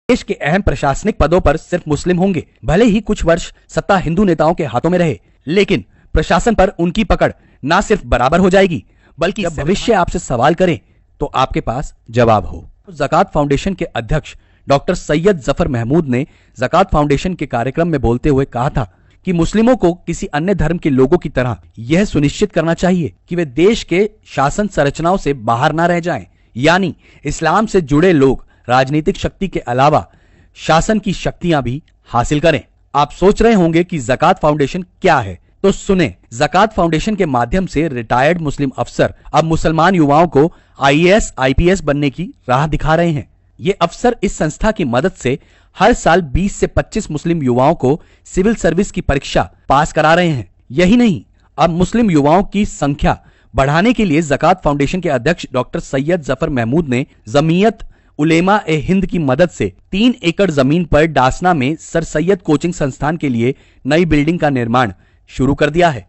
देश के अहम प्रशासनिक पदों पर सिर्फ मुस्लिम होंगे। भले ही कुछ वर्ष सत्ता हिंदू नेताओं के हाथों में रहे, लेकिन प्रशासन पर उनकी पकड़ न सिर्फ बराबर हो जाएगी, बल्कि जब भविष्य आपसे सवाल करे तो आपके पास जवाब हो। ज़कात फाउंडेशन के अध्यक्ष डॉक्टर सैयद जफर महमूद ने ज़कात फाउंडेशन के कार्यक्रम में बोलते हुए कहा था कि मुस्लिमों को किसी अन्य धर्म के लोगों की तरह यह सुनिश्चित करना चाहिए कि वे देश के शासन संरचनाओं से बाहर ना रह जाएं, यानी इस्लाम से जुड़े लोग राजनीतिक शक्ति के अलावा शासन की शक्तियां भी हासिल करें। आप सोच रहे होंगे कि ज़कात फाउंडेशन क्या है, तो सुने। ज़कात फाउंडेशन के माध्यम से रिटायर्ड मुस्लिम अफसर अब मुसलमान युवाओं को आईएएस आईपीएस बनने की राह दिखा रहे हैं। ये अफसर इस संस्था की मदद से हर साल 20 से 25 मुस्लिम युवाओं को सिविल सर्विस की परीक्षा पास करा रहे हैं। यही नहीं, अब मुस्लिम युवाओं की संख्या बढ़ाने के लिए ज़कात फाउंडेशन के अध्यक्ष डॉक्टर सैयद जफर महमूद ने जमीयत उलेमा ए हिंद की मदद से 3 एकड़ जमीन पर डासना में सर सैयद कोचिंग संस्थान के लिए नई बिल्डिंग का निर्माण शुरू कर दिया है।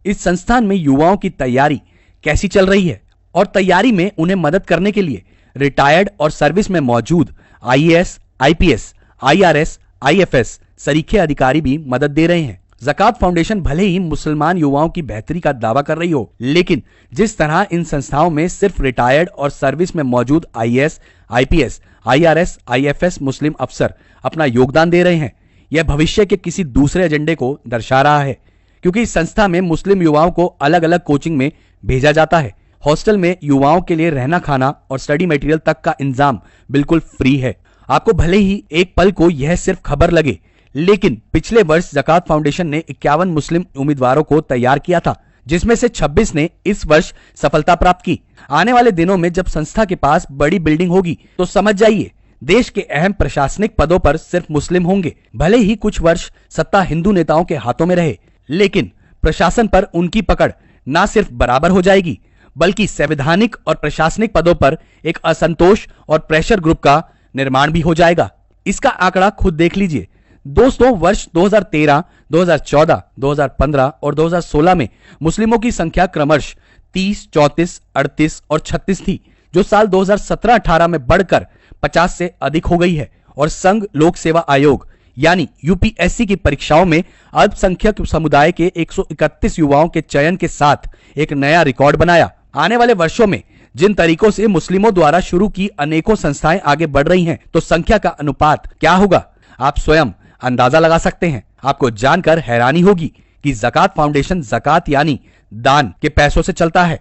इस संस्थान में युवाओं की तैयारी कैसी चल रही है और तैयारी में उन्हें मदद करने के लिए रिटायर्ड और सर्विस में मौजूद आईएएस, आईपीएस, आईआरएस, आईएफएस सरीखे अधिकारी भी मदद दे रहे हैं। ज़कात फाउंडेशन भले ही मुसलमान युवाओं की बेहतरी का दावा कर रही हो, लेकिन जिस तरह इन संस्थाओं में सिर्फ रिटायर्ड और सर्विस में मौजूद आईएएस, आईपीएस, आईआरएस, आईएफएस मुस्लिम अफसर अपना योगदान दे रहे हैं, यह भविष्य के किसी दूसरे एजेंडे को दर्शा रहा है, क्योंकि इस संस्था में मुस्लिम युवाओं को अलग अलग कोचिंग में भेजा जाता है। हॉस्टल में युवाओं के लिए रहना, खाना और स्टडी मटेरियल तक का इंतजाम बिल्कुल फ्री है। आपको भले ही एक पल को यह सिर्फ खबर लगे, लेकिन पिछले वर्ष ज़कात फाउंडेशन ने 51 मुस्लिम उम्मीदवारों को तैयार किया था, जिसमें से 26 ने इस वर्ष सफलता प्राप्त की। आने वाले दिनों में जब संस्था के पास बड़ी बिल्डिंग होगी तो समझ जाइए, देश के अहम प्रशासनिक पदों पर सिर्फ मुस्लिम होंगे। भले ही कुछ वर्ष सत्ता हिंदू नेताओं के हाथों में रहे, लेकिन प्रशासन पर उनकी पकड़ न सिर्फ बराबर हो जाएगी, बल्कि संवैधानिक और प्रशासनिक पदों पर एक असंतोष और प्रेशर ग्रुप का निर्माण भी हो जाएगा। इसका आंकड़ा खुद देख लीजिए दोस्तों। वर्ष 2013, 2014, 2015 और 2016 में मुस्लिमों की संख्या क्रमशः 30, 34, 38 और 36 थी, जो साल 2017-18 में बढ़कर 50 से अधिक हो गई है। और संघ लोक सेवा आयोग यानी यूपीएससी की परीक्षाओं में अल्पसंख्यक समुदाय के 131 युवाओं के चयन के साथ एक नया रिकॉर्ड बनाया। आने वाले वर्षों में जिन तरीकों से मुस्लिमों द्वारा शुरू की अनेकों संस्थाएं आगे बढ़ रही हैं, तो संख्या का अनुपात क्या होगा, आप स्वयं अंदाजा लगा सकते हैं। आपको जानकर हैरानी होगी कि ज़कात फाउंडेशन ज़कात यानी दान के पैसों से चलता है।